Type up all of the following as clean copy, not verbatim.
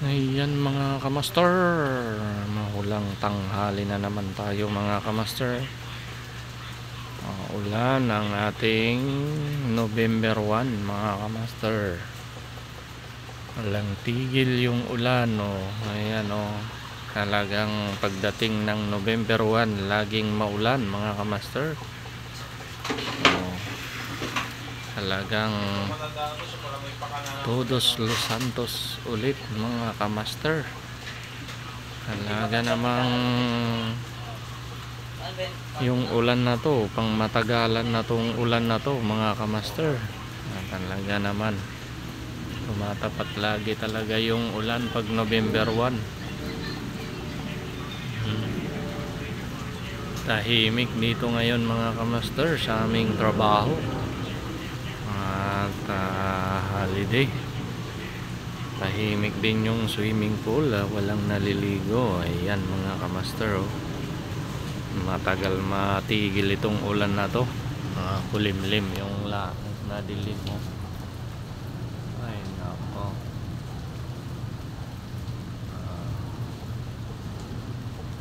Ayan mga kamaster, mahulang tanghali na naman tayo mga kamaster. Ulan ang ating November 1 mga kamaster. Walang tigil yung ulan Ayan talagang pagdating ng November 1 laging maulan mga kamaster. Talagang Todos Los Santos ulit mga kamaster. Talaga namang yung ulan na to, pang matagalan na tong ulan na to mga kamaster. Talaga naman tumatapat lagi talaga yung ulan pag November 1. Tahimik dito ngayon mga kamaster sa aming trabaho at holiday. Tahimik din yung swimming pool, walang naliligo. Ayan mga kamaster matagal matigil itong ulan na to. Kulimlim yung langit na dilim ay nako.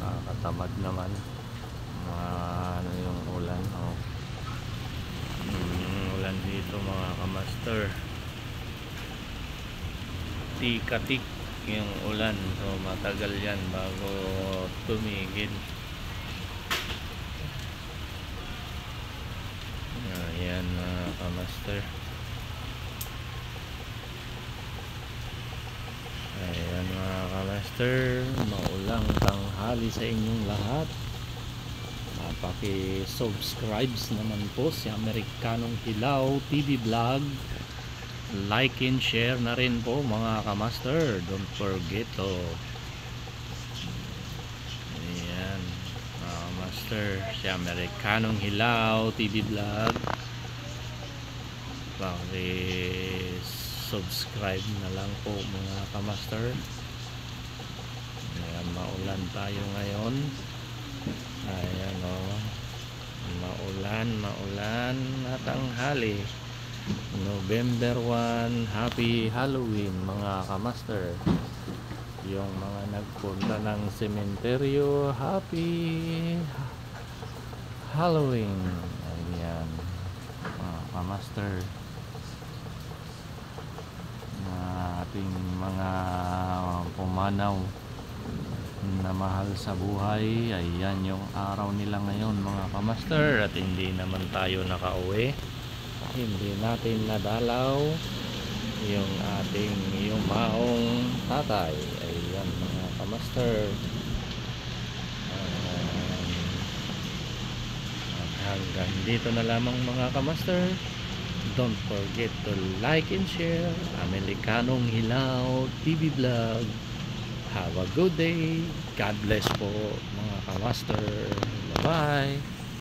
Katamad naman ano yung ulan ulan dito mga kamaster. Tikatik yung ulan, so matagal yan bago tumigil. Ayan mga kamaster. Ayan mga kamaster, maulang tanghali sa inyong lahat. Paki-subscribe naman po si Amerikanong Hilaw TV Vlog. Like and share na rin po mga kamaster. Don't forget ayan mga kamaster, si Amerikanong Hilaw TV Vlog. Paki-subscribe na lang po mga kamaster. Ayan, maulan tayo ngayon. Ayan maulan na tanghali. November 1, Happy Halloween mga kamaster. Yung mga nagpunta ng sementeryo, Happy Halloween. Ayan mga kamaster, na ating mga pumanaw na mahal sa buhay. Ayan yung araw nila ngayon mga kamaster, at hindi naman tayo nakauwi. Hindi natin nadalaw yung ating yumaong tatay. Ayan mga kamaster. At hanggang dito na lamang mga kamaster. Don't forget to like and share Amerikanong Hilaw TV Vlog. Have a good day. God bless po mga kamaster. Bye bye.